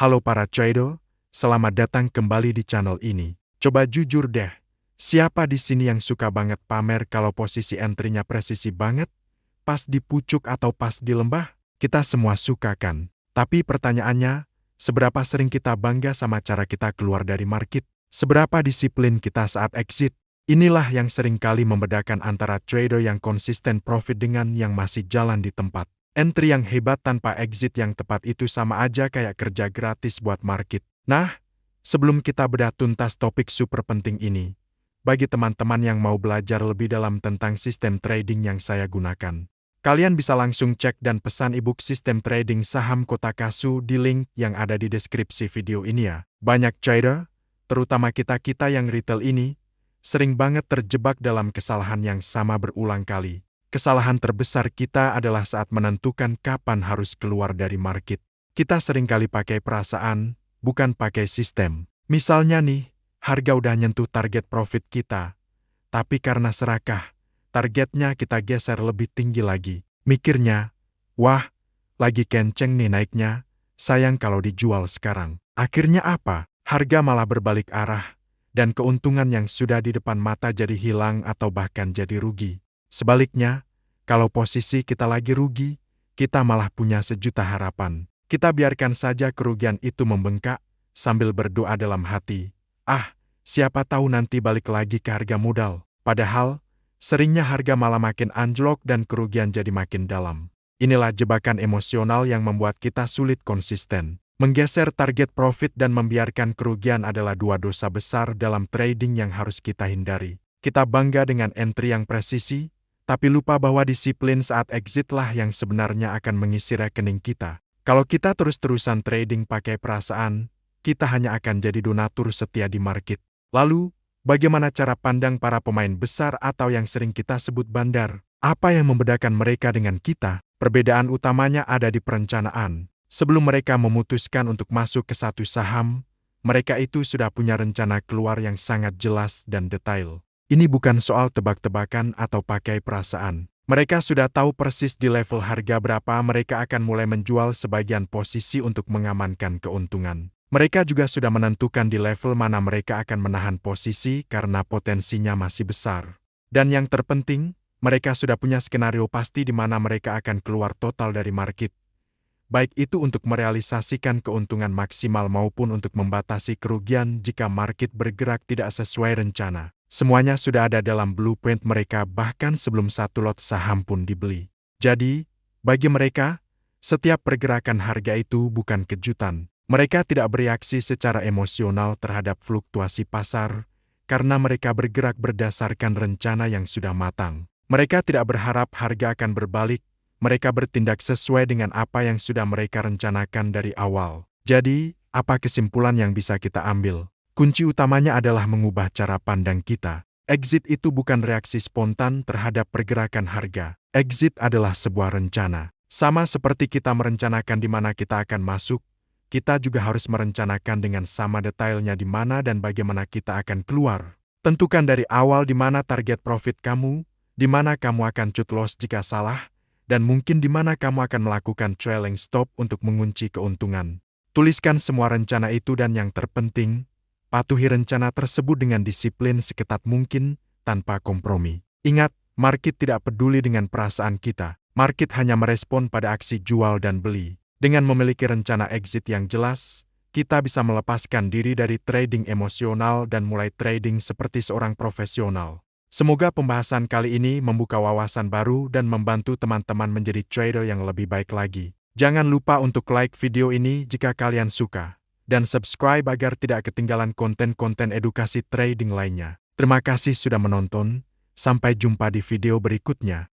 Halo para trader, selamat datang kembali di channel ini. Coba jujur deh, siapa di sini yang suka banget pamer kalau posisi entry-nya presisi banget? Pas di pucuk atau pas di lembah? Kita semua suka kan? Tapi pertanyaannya, seberapa sering kita bangga sama cara kita keluar dari market? Seberapa disiplin kita saat exit? Inilah yang sering kali membedakan antara trader yang konsisten profit dengan yang masih jalan di tempat. Entry yang hebat tanpa exit yang tepat itu sama aja kayak kerja gratis buat market. Nah, sebelum kita bedah tuntas topik super penting ini, bagi teman-teman yang mau belajar lebih dalam tentang sistem trading yang saya gunakan, kalian bisa langsung cek dan pesan ebook sistem trading saham Kotakasu di link yang ada di deskripsi video ini ya. Banyak trader, terutama kita-kita yang retail ini, sering banget terjebak dalam kesalahan yang sama berulang kali. Kesalahan terbesar kita adalah saat menentukan kapan harus keluar dari market. Kita seringkali pakai perasaan, bukan pakai sistem. Misalnya nih, harga udah nyentuh target profit kita, tapi karena serakah, targetnya kita geser lebih tinggi lagi. Mikirnya, wah, lagi kenceng nih naiknya, sayang kalau dijual sekarang. Akhirnya apa? Harga malah berbalik arah, dan keuntungan yang sudah di depan mata jadi hilang atau bahkan jadi rugi. Sebaliknya, kalau posisi kita lagi rugi, kita malah punya sejuta harapan. Kita biarkan saja kerugian itu membengkak, sambil berdoa dalam hati, siapa tahu nanti balik lagi ke harga modal. Padahal, seringnya harga malah makin anjlok dan kerugian jadi makin dalam. Inilah jebakan emosional yang membuat kita sulit konsisten. Menggeser target profit dan membiarkan kerugian adalah dua dosa besar dalam trading yang harus kita hindari. Kita bangga dengan entry yang presisi, tapi lupa bahwa disiplin saat exit lah yang sebenarnya akan mengisi rekening kita. Kalau kita terus-terusan trading pakai perasaan, kita hanya akan jadi donatur setia di market. Lalu, bagaimana cara pandang para pemain besar atau yang sering kita sebut bandar? Apa yang membedakan mereka dengan kita? Perbedaan utamanya ada di perencanaan. Sebelum mereka memutuskan untuk masuk ke satu saham, mereka itu sudah punya rencana keluar yang sangat jelas dan detail. Ini bukan soal tebak-tebakan atau pakai perasaan. Mereka sudah tahu persis di level harga berapa mereka akan mulai menjual sebagian posisi untuk mengamankan keuntungan. Mereka juga sudah menentukan di level mana mereka akan menahan posisi karena potensinya masih besar. Dan yang terpenting, mereka sudah punya skenario pasti di mana mereka akan keluar total dari market. Baik itu untuk merealisasikan keuntungan maksimal maupun untuk membatasi kerugian jika market bergerak tidak sesuai rencana. Semuanya sudah ada dalam blueprint mereka bahkan sebelum satu lot saham pun dibeli. Jadi, bagi mereka, setiap pergerakan harga itu bukan kejutan. Mereka tidak bereaksi secara emosional terhadap fluktuasi pasar, karena mereka bergerak berdasarkan rencana yang sudah matang. Mereka tidak berharap harga akan berbalik, mereka bertindak sesuai dengan apa yang sudah mereka rencanakan dari awal. Jadi, apa kesimpulan yang bisa kita ambil? Kunci utamanya adalah mengubah cara pandang kita. Exit itu bukan reaksi spontan terhadap pergerakan harga. Exit adalah sebuah rencana. Sama seperti kita merencanakan di mana kita akan masuk, kita juga harus merencanakan dengan sama detailnya di mana dan bagaimana kita akan keluar. Tentukan dari awal di mana target profit kamu, di mana kamu akan cut loss jika salah, dan mungkin di mana kamu akan melakukan trailing stop untuk mengunci keuntungan. Tuliskan semua rencana itu dan yang terpenting, patuhi rencana tersebut dengan disiplin seketat mungkin, tanpa kompromi. Ingat, market tidak peduli dengan perasaan kita. Market hanya merespon pada aksi jual dan beli. Dengan memiliki rencana exit yang jelas, kita bisa melepaskan diri dari trading emosional dan mulai trading seperti seorang profesional. Semoga pembahasan kali ini membuka wawasan baru dan membantu teman-teman menjadi trader yang lebih baik lagi. Jangan lupa untuk like video ini jika kalian suka, dan subscribe agar tidak ketinggalan konten-konten edukasi trading lainnya. Terima kasih sudah menonton, sampai jumpa di video berikutnya.